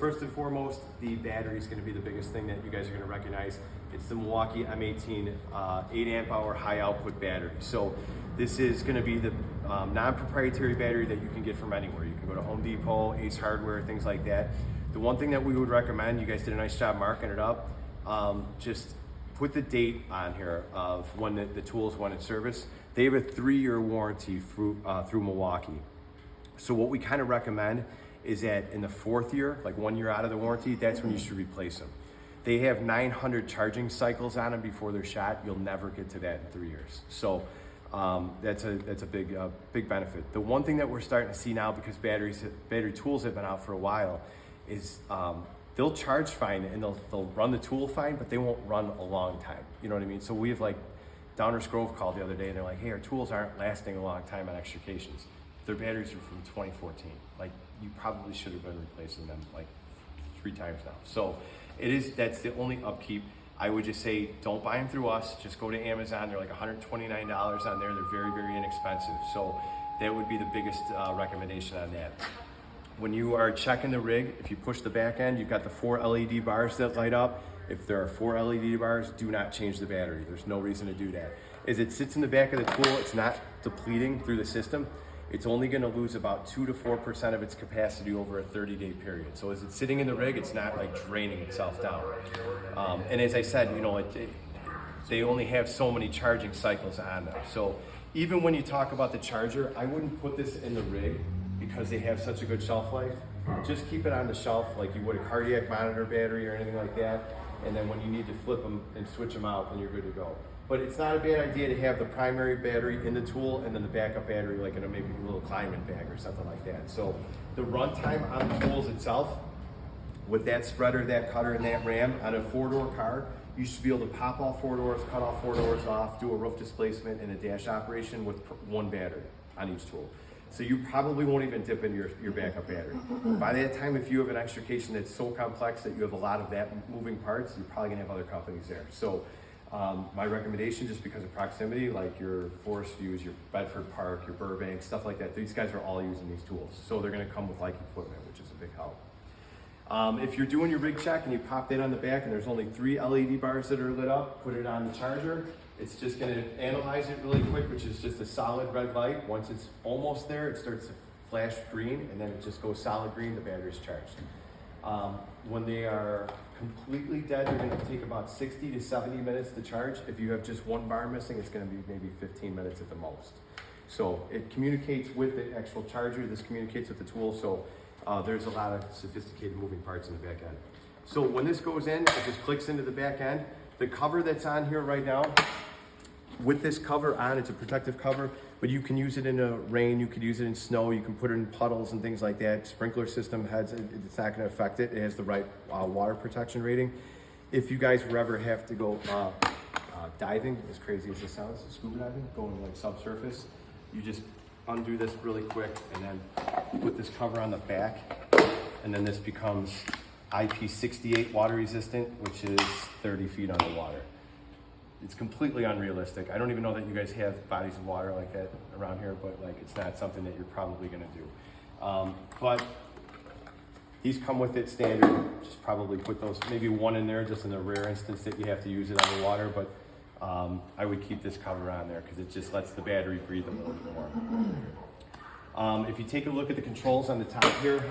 first and foremost, the battery is going to be the biggest thing that you guys are going to recognize. It's the Milwaukee M18 8 amp hour high output battery. So this is going to be the non-proprietary battery that you can get from anywhere. You can go to Home Depot, Ace Hardware, things like that. The one thing that we would recommend, you guys did a nice job marking it up, just put the date on here of when the tools went in service. They have a 3-year warranty through Milwaukee. So what we kind of recommend is that in the 4th year, like 1 year out of the warranty, that's when you should replace them. They have 900 charging cycles on them before they're shot. You'll never get to that in 3 years. So that's a big benefit. The one thing that we're starting to see now, because battery tools have been out for a while, is they'll charge fine and they'll run the tool fine, but they won't run a long time. You know what I mean? So we have like Downers Grove called the other day and they're like, hey, our tools aren't lasting a long time on extrications. Their batteries are from 2014. Like, you probably should have been replacing them like 3 times now. So that's the only upkeep. I would just say, don't buy them through us. Just go to Amazon. They're like $129 on there. They're very, very inexpensive. So that would be the biggest recommendation on that. When you are checking the rig, if you push the back end, you've got the 4 LED bars that light up. If there are 4 LED bars, do not change the battery. There's no reason to do that. As it sits in the back of the tool, it's not depleting through the system. It's only going to lose about 2 to 4% of its capacity over a 30-day period. So as it's sitting in the rig, it's not like draining itself down. And as I said, you know, they only have so many charging cycles on them. So even when you talk about the charger, I wouldn't put this in the rig because they have such a good shelf life. Just keep it on the shelf like you would a cardiac monitor battery or anything like that. And then when you need to flip them and switch them out, then you're good to go. But it's not a bad idea to have the primary battery in the tool and then the backup battery like in maybe a little climbing bag or something like that. So the runtime on the tools itself, with that spreader, that cutter, and that ram on a 4-door car, you should be able to pop all 4 doors, cut all 4 doors off, do a roof displacement and a dash operation with 1 battery on each tool. So you probably won't even dip into your backup battery. By that time, if you have an extrication that's so complex that you have a lot of that moving parts, you're probably gonna have other companies there. So my recommendation, just because of proximity, like your Forest Views, your Bedford Park, your Burbank, stuff like that, these guys are all using these tools. So they're gonna come with like equipment, which is a big help. If you're doing your rig check and you pop that on the back and there's only 3 LED bars that are lit up, put it on the charger. It's just gonna analyze it really quick, which is just a solid red light. Once it's almost there, it starts to flash green and then it just goes solid green, the battery's charged. When they are completely dead, they're gonna take about 60 to 70 minutes to charge. If you have just 1 bar missing, it's gonna be maybe 15 minutes at the most. So it communicates with the actual charger, this communicates with the tool, so there's a lot of sophisticated moving parts in the back end. So when this goes in, it just clicks into the back end. The cover that's on here right now, with this cover on, it's a protective cover, but you can use it in rain, you could use it in snow, you can put it in puddles and things like that. Sprinkler system it's not gonna affect it. It has the right water protection rating. If you guys would ever have to go diving, as crazy as it sounds, scuba diving, going like subsurface, you just undo this really quick and then put this cover on the back, and then this becomes IP68 water resistant, which is 30 feet underwater. It's completely unrealistic. I don't even know that you guys have bodies of water like that around here, but like it's not something that you're probably gonna do. But these come with it standard. Just probably put those, maybe 1 in there just in the rare instance that you have to use it underwater, but I would keep this cover on there because it just lets the battery breathe a little bit more. If you take a look at the controls on the top here,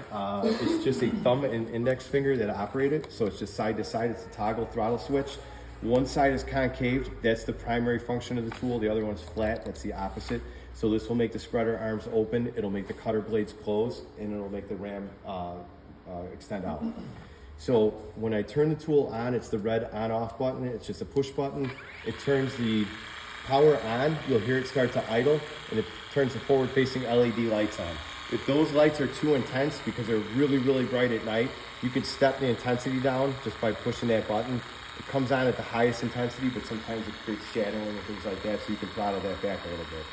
it's just a thumb and index finger that operate it. So it's just side to side, it's a toggle throttle switch. One side is concave, that's the primary function of the tool. The other one's flat, that's the opposite. So this will make the spreader arms open, it'll make the cutter blades close, and it'll make the ram extend out. So when I turn the tool on, it's the red on-off button. It's just a push button. It turns the power on, you'll hear it start to idle, and it turns the forward-facing LED lights on. If those lights are too intense because they're really, really bright at night, you can step the intensity down just by pushing that button. It comes on at the highest intensity, but sometimes it creates shadowing and things like that, so you can throttle that back a little bit.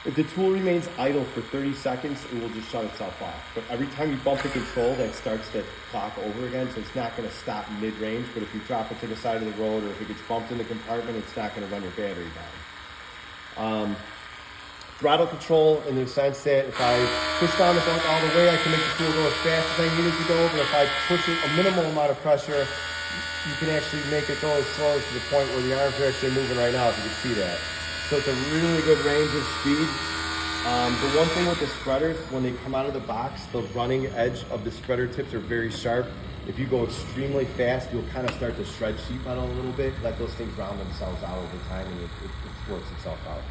If the tool remains idle for 30 seconds, it will just shut itself off. But every time you bump the control, that starts the clock over again, so it's not gonna stop mid-range, but if you drop it to the side of the road or if it gets bumped in the compartment, it's not gonna run your battery down. throttle control in the sense that if I push down the belt all the way, I can make the tool go as fast as I need it to go. But if I push it a minimal amount of pressure, you can actually make it go as slow to the point where the arms are actually moving right now, if you can see that. So it's a really good range of speed. The one thing with the spreaders, when they come out of the box, the running edge of the spreader tips are very sharp. If you go extremely fast, you'll kind of start to shred sheet metal a little bit, let those things round themselves out over time, and it works itself out.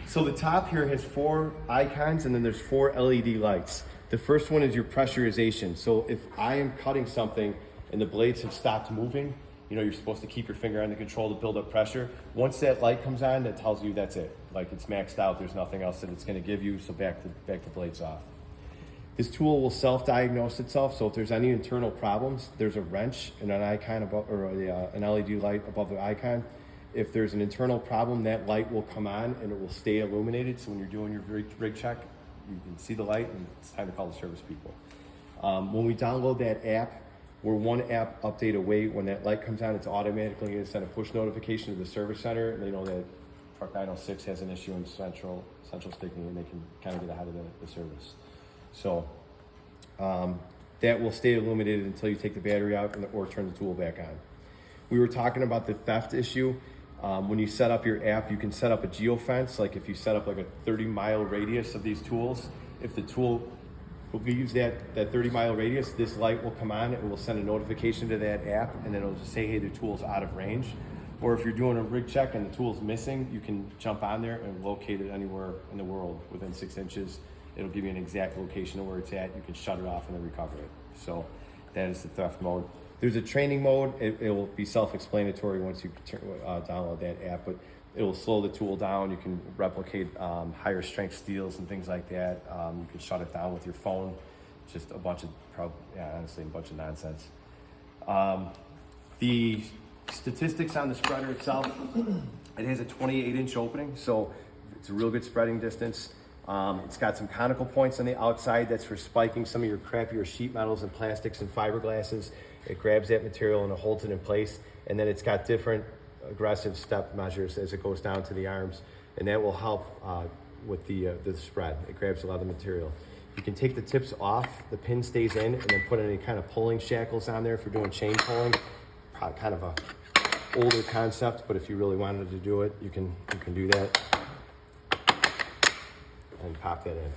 So the top here has 4 icons, and then there's 4 LED lights. The first one is your pressurization. So if I am cutting something and the blades have stopped moving, you know, you're supposed to keep your finger on the control to build up pressure. Once that light comes on, that tells you that's it. Like it's maxed out, there's nothing else that it's gonna give you, so back the blades off. This tool will self-diagnose itself, so if there's any internal problems, there's a wrench and an icon above, or an LED light above the icon. If there's an internal problem, that light will come on and it will stay illuminated, so when you're doing your rig check, you can see the light and it's time to call the service people. When we download that app, we're 1 app update away. When that light comes on, it's automatically going to send a push notification to the service center, and they know that truck 906 has an issue in central sticking, and they can kind of get ahead of the service. So that will stay illuminated until you take the battery out or turn the tool back on. We were talking about the theft issue. When you set up your app, you can set up a geofence. Like if you set up like a 30-mile radius of these tools, if the tool leaves that 30-mile radius, this light will come on, it will send a notification to that app, and then it'll just say, hey, the tool's out of range. Or if you're doing a rig check and the tool's missing, you can jump on there and locate it anywhere in the world within 6 inches. It'll give you an exact location of where it's at. You can shut it off and then recover it. So that is the theft mode. There's a training mode. It will be self-explanatory once you download that app, but it will slow the tool down. You can replicate higher strength steels and things like that. You can shut it down with your phone. Just a bunch of, honestly, a bunch of nonsense. The statistics on the spreader itself, it has a 28-inch opening, so it's a real good spreading distance. It's got some conical points on the outside. That's for spiking some of your crappier sheet metals and plastics and fiberglasses. It grabs that material and it holds it in place. And then it's got different aggressive step measures as it goes down to the arms, and that will help with the spread. It grabs a lot of the material. You can take the tips off, the pin stays in, and then put any kind of pulling shackles on there for doing chain pulling. Kind of a older concept, but if you really wanted to do it, you can do that and pop that in.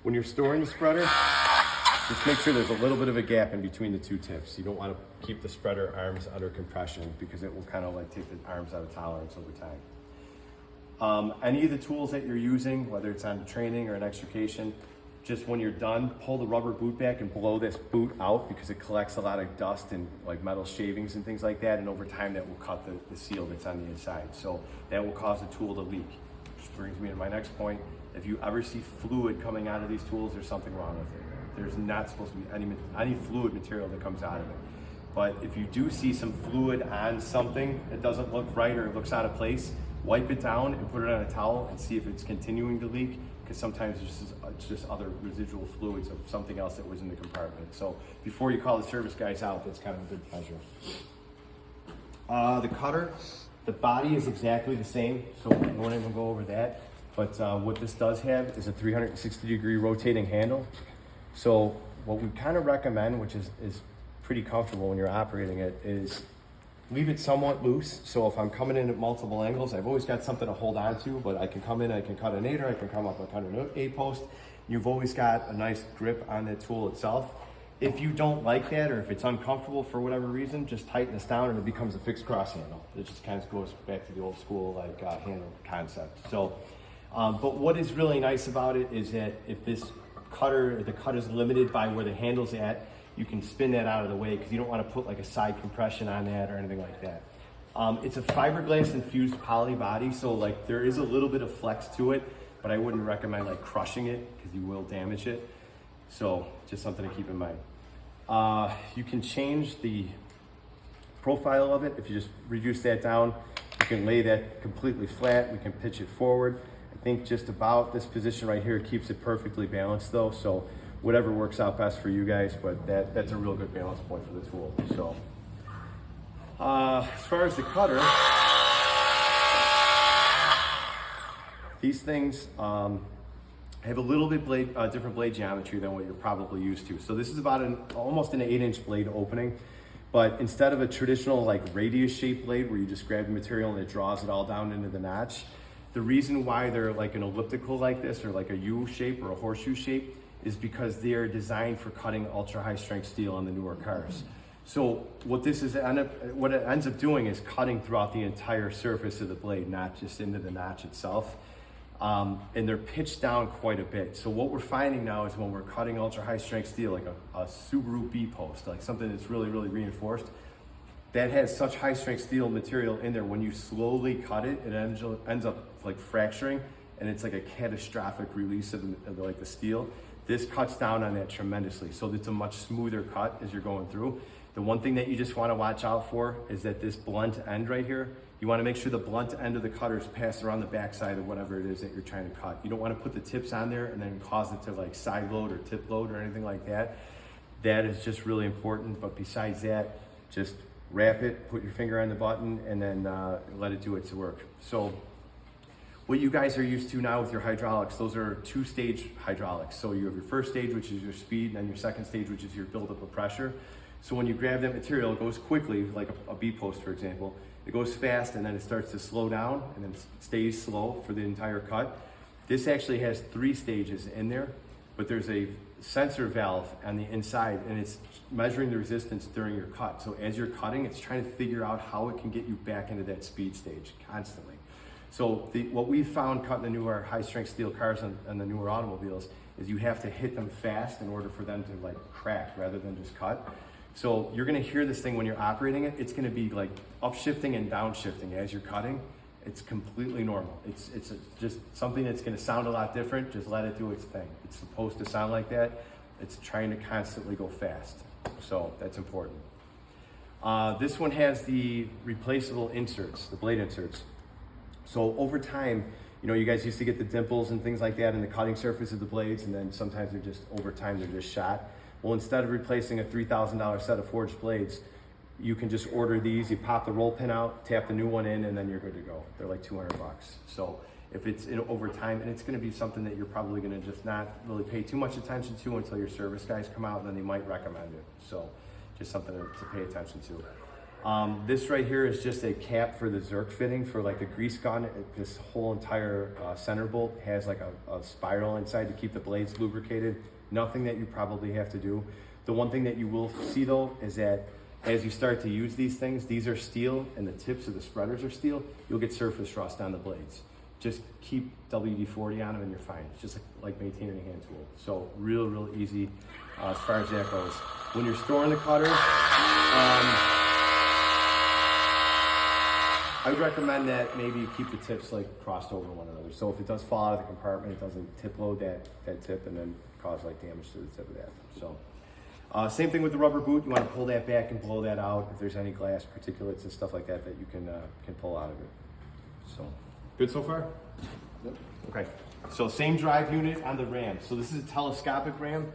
When you're storing the spreader, just make sure there's a little bit of a gap in between the 2 tips. You don't want to keep the spreader arms under compression because it will kind of like take the arms out of tolerance over time. Any of the tools that you're using, whether it's on training or an extrication, just when you're done, pull the rubber boot back and blow this boot out because it collects a lot of dust and like metal shavings and things like that, and over time that will cut the seal that's on the inside. So that will cause the tool to leak. Which brings me to my next point. If you ever see fluid coming out of these tools, there's something wrong with it. There's not supposed to be any fluid material that comes out of it. But if you do see some fluid on something that doesn't look right or it looks out of place, wipe it down and put it on a towel and see if it's continuing to leak, because sometimes it's just other residual fluids of something else that was in the compartment. So before you call the service guys out, that's kind of a good measure. The cutter, the body is exactly the same, so we won't even go over that. But what this does have is a 360-degree rotating handle. So what we kind of recommend, which is pretty comfortable when you're operating it, is leave it somewhat loose. So if I'm coming in at multiple angles, I've always got something to hold on to, but I can come in, I can cut a nader, I can come up and cut an A-post. You've always got a nice grip on the tool itself. If you don't like that, or if it's uncomfortable for whatever reason, just tighten this down and it becomes a fixed cross handle. It just kind of goes back to the old school like handle concept. So, but what is really nice about it is that if the cut is limited by where the handle's at, you can spin that out of the way because you don't want to put like a side compression on that or anything like that. It's a fiberglass infused poly body, so like there is a little bit of flex to it, but I wouldn't recommend like crushing it because you will damage it. So just something to keep in mind. You can change the profile of it. If you just reduce that down, you can lay that completely flat. We can pitch it forward. I think just about this position right here keeps it perfectly balanced though. So whatever works out best for you guys, but that's a real good balance point for the tool. So as far as the cutter, These things have a little bit different blade geometry than what you're probably used to. So this is about almost an 8-inch blade opening, but instead of a traditional like radius shaped blade where you just grab the material and it draws it all down into the notch, the reason why they're like an elliptical like this or like a U shape or a horseshoe shape is because they are designed for cutting ultra high strength steel on the newer cars. So what it ends up doing is cutting throughout the entire surface of the blade, not just into the notch itself. And they're pitched down quite a bit. So what we're finding now is when we're cutting ultra high strength steel, like a Subaru B-post, like something that's really, really reinforced, that has such high strength steel material in there, when you slowly cut it, it ends up like fracturing, and it's like a catastrophic release of the steel. This cuts down on that tremendously. So it's a much smoother cut as you're going through. The one thing that you just want to watch out for is that this blunt end right here, you want to make sure the blunt end of the cutter is passed around the backside of whatever it is that you're trying to cut. You don't want to put the tips on there and then cause it to like side load or tip load or anything like that. That is just really important. But besides that, just wrap it, put your finger on the button, and then let it do its work. So what you guys are used to now with your hydraulics, those are 2-stage hydraulics. So you have your first stage, which is your speed, and then your second stage, which is your buildup of pressure. So when you grab that material, it goes quickly, like a B-post, for example. It goes fast, and then it starts to slow down, and then stays slow for the entire cut. This actually has 3 stages in there, but there's a sensor valve on the inside, and it's measuring the resistance during your cut. So as you're cutting, it's trying to figure out how it can get you back into that speed stage constantly. So what we found cutting the newer high-strength steel cars and the newer automobiles is you have to hit them fast in order for them to like crack rather than just cut. So you're gonna hear this thing when you're operating it. It's gonna be like upshifting and downshifting as you're cutting. It's completely normal. It's just something that's gonna sound a lot different. Just let it do its thing. It's supposed to sound like that. It's trying to constantly go fast. So that's important. This one has the replaceable inserts, the blade inserts. So over time, you know, you guys used to get the dimples and things like that in the cutting surface of the blades, and then sometimes they're just, over time, they're just shot. Well, instead of replacing a $3,000 set of forged blades, you can just order these, you pop the roll pin out, tap the new one in, and then you're good to go. They're like 200 bucks. So if it's over time, and it's gonna be something that you're probably gonna just not really pay too much attention to until your service guys come out, and then they might recommend it. So just something to pay attention to. This right here is just a cap for the Zerk fitting for like the grease gun. This whole entire center bolt has like a spiral inside to keep the blades lubricated. Nothing that you probably have to do. The one thing that you will see though is that as you start to use these things, these are steel and the tips of the spreaders are steel, you'll get surface rust on the blades. Just keep WD-40 on them and you're fine. It's just like maintaining a hand tool. So real easy as far as that goes. When you're storing the cutter, I would recommend that maybe you keep the tips like crossed over one another. So if it does fall out of the compartment, it doesn't tip load that tip and then cause like damage to the tip of that. So same thing with the rubber boot. You want to pull that back and blow that out if there's any glass particulates and stuff like that that you can pull out of it. So good so far? Yep. Okay. So same drive unit on the ram. So this is a telescopic ram.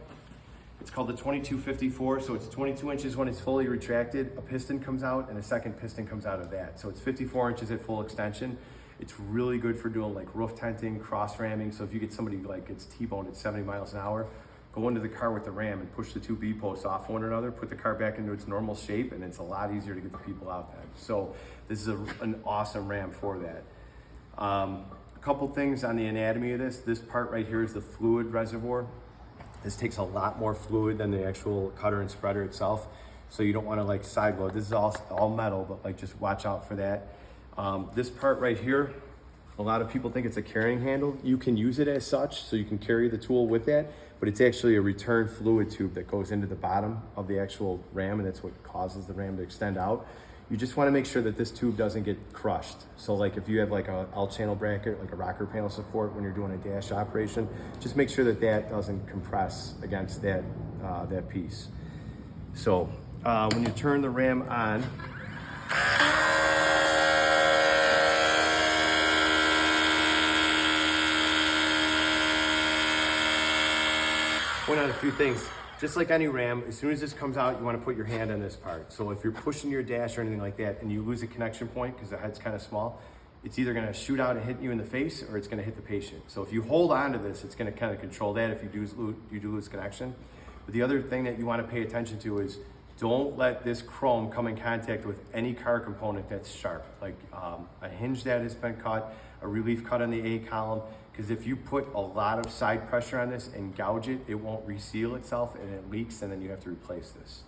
It's called the 2254, so it's 22 inches when it's fully retracted. A piston comes out and a second piston comes out of that. So it's 54 inches at full extension. It's really good for doing like roof tenting, cross ramming. So if you get somebody like gets T-boned at 70 miles an hour, go into the car with the ram and push the 2 B-posts off one another, put the car back into its normal shape, and it's a lot easier to get the people out then. So this is an awesome ram for that. A couple things on the anatomy of this. This part right here is the fluid reservoir. This takes a lot more fluid than the actual cutter and spreader itself. So you don't want to like side load. This is all metal, but like just watch out for that. This part right here, a lot of people think it's a carrying handle. You can use it as such, so you can carry the tool with that, but it's actually a return fluid tube that goes into the bottom of the actual ram, and that's what causes the ram to extend out. You just want to make sure that this tube doesn't get crushed. So like if you have like a L-channel bracket, like a rocker panel support when you're doing a dash operation, just make sure that that doesn't compress against that piece. So when you turn the ram on, point out a few things. Just like any ram, as soon as this comes out, you want to put your hand on this part. So if you're pushing your dash or anything like that and you lose a connection point because the head's kind of small, it's either gonna shoot out and hit you in the face or it's gonna hit the patient. So if you hold on to this, it's gonna kind of control that if you do lose connection. But the other thing that you wanna pay attention to is don't let this chrome come in contact with any car component that's sharp, like a hinge that has been cut, a relief cut on the A column, because if you put a lot of side pressure on this and gouge it, it won't reseal itself and it leaks, and then you have to replace this.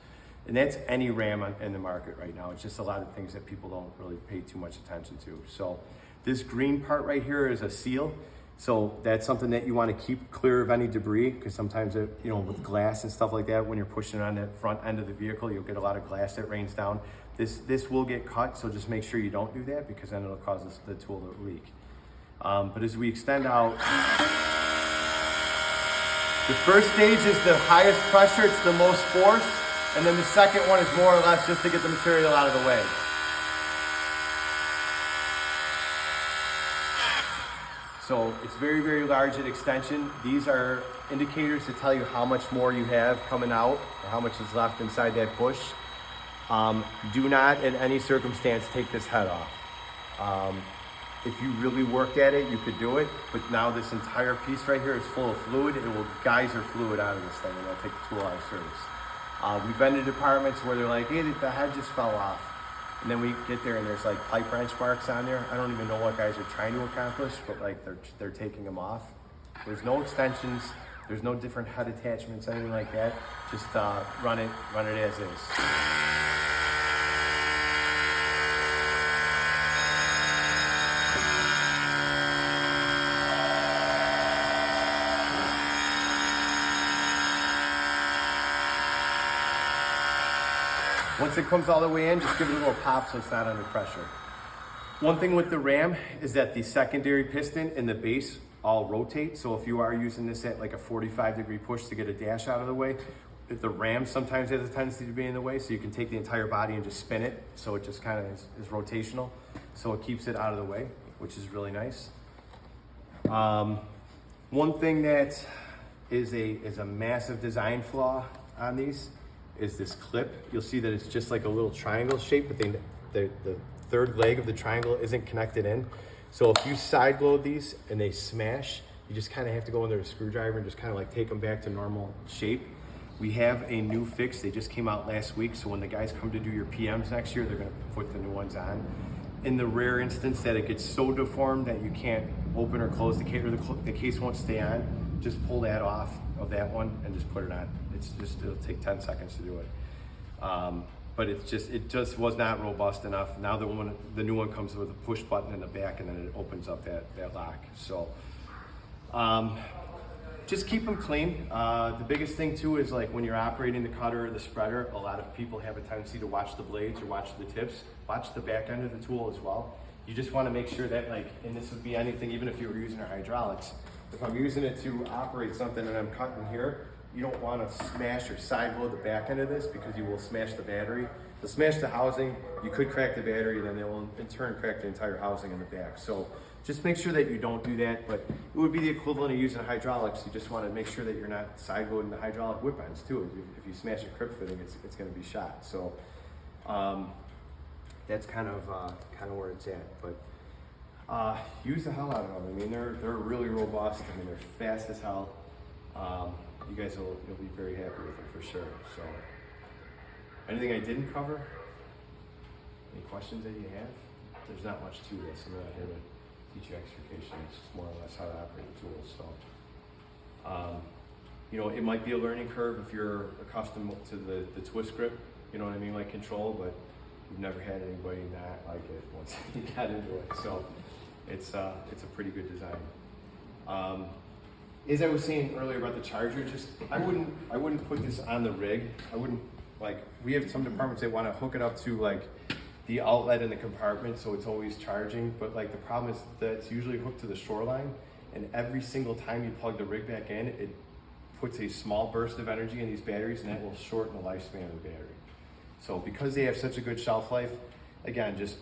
And that's any Ram in the market right now. It's just a lot of things that people don't really pay too much attention to. So this green part right here is a seal. So that's something that you want to keep clear of any debris, because sometimes with glass and stuff like that, when you're pushing on the front end of the vehicle, you'll get a lot of glass that rains down. This will get cut, so just make sure you don't do that, because then it'll cause the tool to leak. But as we extend out, the first stage is the highest pressure, it's the most force, and then the second one is more or less just to get the material out of the way. So it's very, very large at extension. These are indicators to tell you how much more you have coming out, or how much is left inside that bush. Do not, in any circumstance, take this head off. If you really worked at it, you could do it, but now this entire piece right here is full of fluid. It will geyser fluid out of this thing, and it'll take the tool out of service. We've been to departments where they're like, hey, the head just fell off. And then we get there and there's like pipe wrench marks on there. I don't even know what guys are trying to accomplish, but like they're taking them off. There's no extensions, there's no different head attachments, anything like that. Just run it as is. Once it comes all the way in, just give it a little pop so it's not under pressure. One thing with the Ram is that the secondary piston and the base all rotate. So if you are using this at like a 45-degree push to get a dash out of the way, the Ram sometimes has a tendency to be in the way, so you can take the entire body and just spin it. So it just kind of is rotational. So it keeps it out of the way, which is really nice. One thing that is a massive design flaw on these is this clip. You'll see that it's just like a little triangle shape, but the third leg of the triangle isn't connected in. So if you side load these and they smash, you just kind of have to go under a screwdriver and just kind of like take them back to normal shape. We have a new fix. They just came out last week. So when the guys come to do your PMs next year, they're gonna put the new ones on. In the rare instance that it gets so deformed that you can't open or close the case, or the case won't stay on, just pull that off of that one and just put it on. It'll take 10 seconds to do it. But it just was not robust enough. Now the new one comes with a push button in the back, and then it opens up that lock. So just keep them clean. The biggest thing too is like when you're operating the cutter or the spreader, a lot of people have a tendency to watch the blades or watch the tips, watch the back end of the tool as well. You just want to make sure that, like, and this would be anything, even if you were using our hydraulics, if I'm using it to operate something and I'm cutting here, you don't want to smash or side load the back end of this, because you will smash the battery. You'll smash the housing, you could crack the battery, then they will in turn crack the entire housing in the back. So just make sure that you don't do that, but it would be the equivalent of using hydraulics. You just want to make sure that you're not side loading the hydraulic whip ends too. If you smash a crib fitting, it's going to be shot. So that's kind of where it's at. But use the hell out of them. I mean, they're really robust. I mean, they're fast as hell. You guys you'll be very happy with them for sure. So, anything I didn't cover? Any questions that you have? There's not much to this. I'm not here to teach you extrication. It's just more or less how to operate the tools. So, it might be a learning curve if you're accustomed to the twist grip. You know what I mean, like control, but you've never had anybody not like it once you got into it. So, it's a pretty good design. As I was saying earlier about the charger, I wouldn't put this on the rig. I wouldn't, like, we have some departments that want to hook it up to like the outlet in the compartment so it's always charging, but like the problem is that it's usually hooked to the shoreline, and every single time you plug the rig back in, it puts a small burst of energy in these batteries, and that will shorten the lifespan of the battery. So because they have such a good shelf life, again, just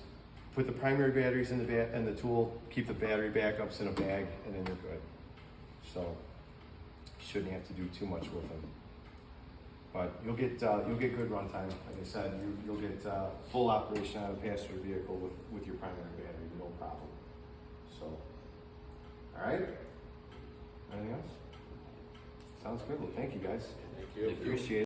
put the primary batteries in the tool, keep the battery backups in a bag, and then you're good. So you shouldn't have to do too much with them. But you'll get good runtime. Like I said, you'll get full operation on a passenger vehicle with your primary battery, no problem. So, all right. Anything else? Sounds good. Well, thank you guys. Thank you. Appreciate it.